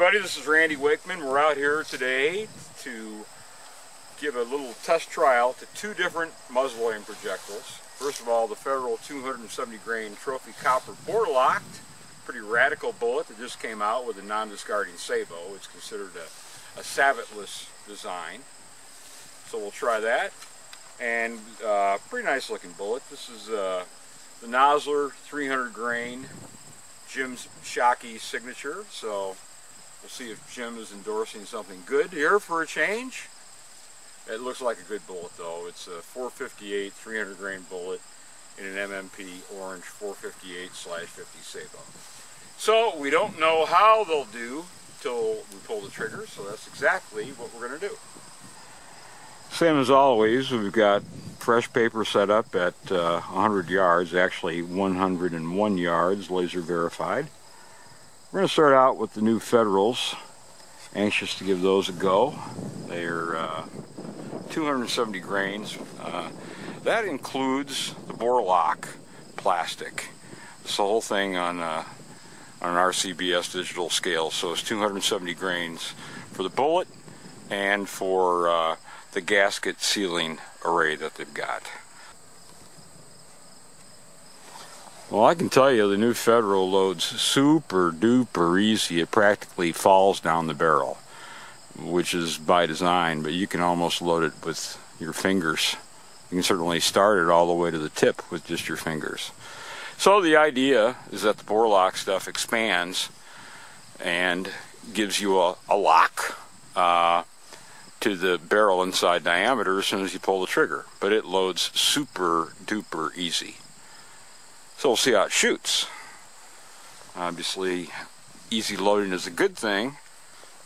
everybody, this is Randy Wakeman. We're out here today to give a little test trial to two different muzzleloading projectiles. First of all, the Federal 270 grain trophy copper bore locked, pretty radical bullet that just came out with a non-discarding sabot. It's considered a sabotless design. So we'll try that. And pretty nice looking bullet. This is the Nosler 300 grain Jim's Shockey signature. So we'll see if Jim is endorsing something good here for a change. It looks like a good bullet though. It's a 458 300 grain bullet in an MMP orange 458/50 sabot. So we don't know how they'll do till we pull the trigger, so that's exactly what we're going to do. Same as always, we've got fresh paper set up at 100 yards, actually 101 yards, laser verified. We're going to start out with the new Federals. Anxious to give those a go. They are 270 grains. That includes the bore lock plastic. It's the whole thing on an RCBS digital scale, so it's 270 grains for the bullet and for the gasket sealing array that they've got. Well, I can tell you the new Federal loads super duper easy. It practically falls down the barrel, which is by design, but you can almost load it with your fingers. You can certainly start it all the way to the tip with just your fingers. So the idea is that the bore lock stuff expands and gives you a lock to the barrel inside diameter as soon as you pull the trigger, but it loads super duper easy. So we'll see how it shoots. Obviously, easy loading is a good thing,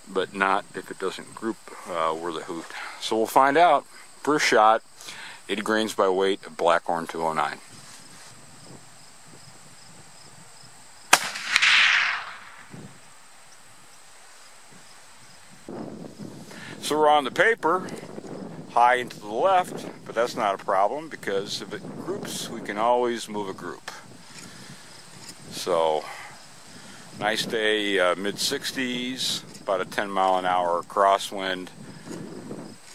but not if it doesn't group worth a hoot. So we'll find out. First shot, 80 grains by weight of B.O.R 209. So we're on the paper, high and to the left, but that's not a problem because if it groups, we can always move a group. So, nice day, mid-60s, about a 10-mile-an-hour crosswind.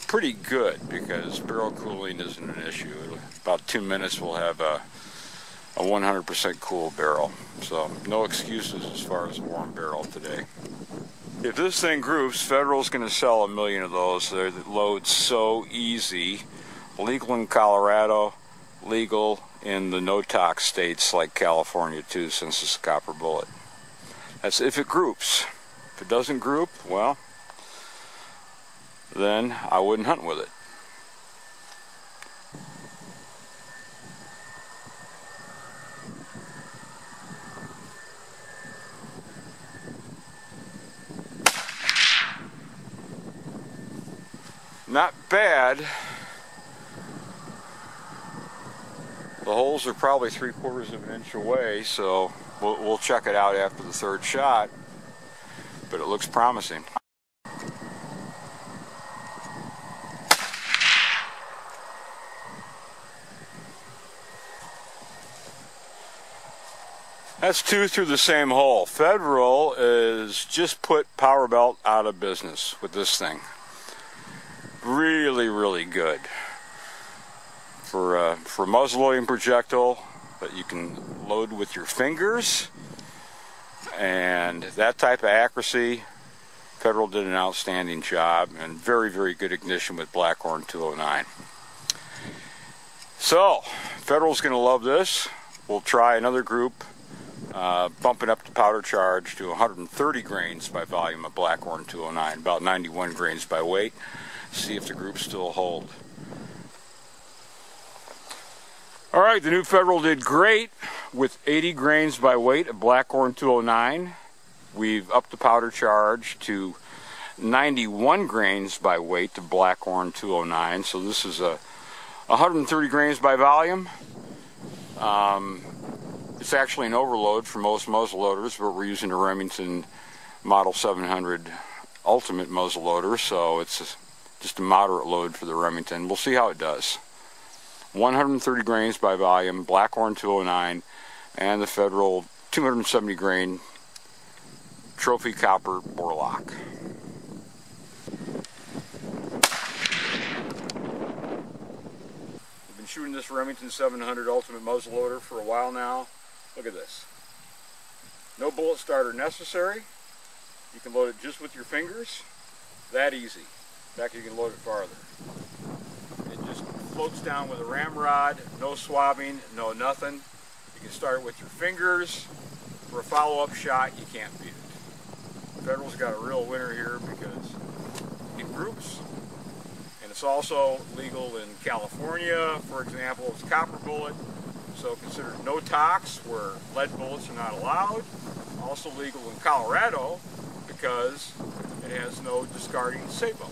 Pretty good because barrel cooling isn't an issue. About 2 minutes we'll have a 100% cool barrel. So, no excuses as far as a warm barrel today. If this thing groups, Federal's going to sell 1 million of those. They load so easy. Legal in Colorado, legal in the no-tox states like California too, since it's a copper bullet. That's if it groups. If it doesn't group, well, then I wouldn't hunt with it. Not bad. The holes are probably 3/4 of an inch away, so we'll check it out after the third shot, but it looks promising. That's 2 through the same hole. Federal is just put Power Belt out of business with this thing. Really, really good for a muzzleloading projectile that you can load with your fingers, and that type of accuracy. Federal did an outstanding job, and very, very good ignition with B.O.R 209. So Federal's going to love this. We'll try another group, bumping up the powder charge to 130 grains by volume of B.O.R 209, about 91 grains by weight. See if the groups still hold. Alright, the new Federal did great with 80 grains by weight of B.O.R 209. We've upped the powder charge to 91 grains by weight of B.O.R 209. So this is a 130 grains by volume. It's actually an overload for most muzzleloaders, but we're using a Remington Model 700 Ultimate muzzleloader, so it's just a moderate load for the Remington. We'll see how it does. 130 grains by volume, B.O.R 209, and the Federal 270 grain trophy copper bore lock. We've been shooting this Remington 700 Ultimate Muzzleloader for a while now. Look at this. No bullet starter necessary. You can load it just with your fingers. That easy. In fact, you can load it farther. It just floats down with a ramrod, no swabbing, no nothing. You can start it with your fingers. For a follow-up shot, you can't beat it. Federal's got a real winner here because it groups. And it's also legal in California, for example. It's copper bullet, so considered no tox, where lead bullets are not allowed. Also legal in Colorado because it has no discarding SAPO.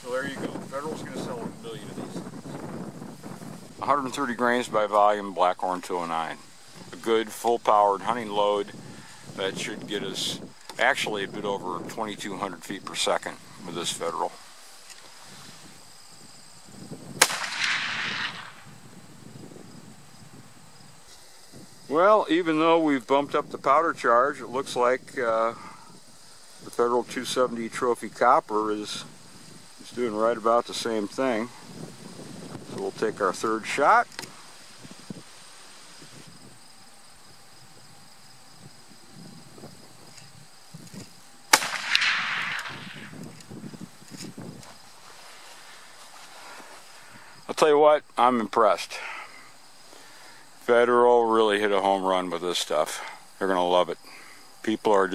So there you go. Federal's going to sell 1 million of these things. 130 grains by volume, Blackhorn 209. A good full-powered hunting load that should get us actually a bit over 2,200 feet per second with this Federal. Well, even though we've bumped up the powder charge, it looks like the Federal 270 Trophy Copper is doing right about the same thing. So we'll take our third shot. I'll tell you what, I'm impressed. Federal really hit a home run with this stuff. They're going to love it. People are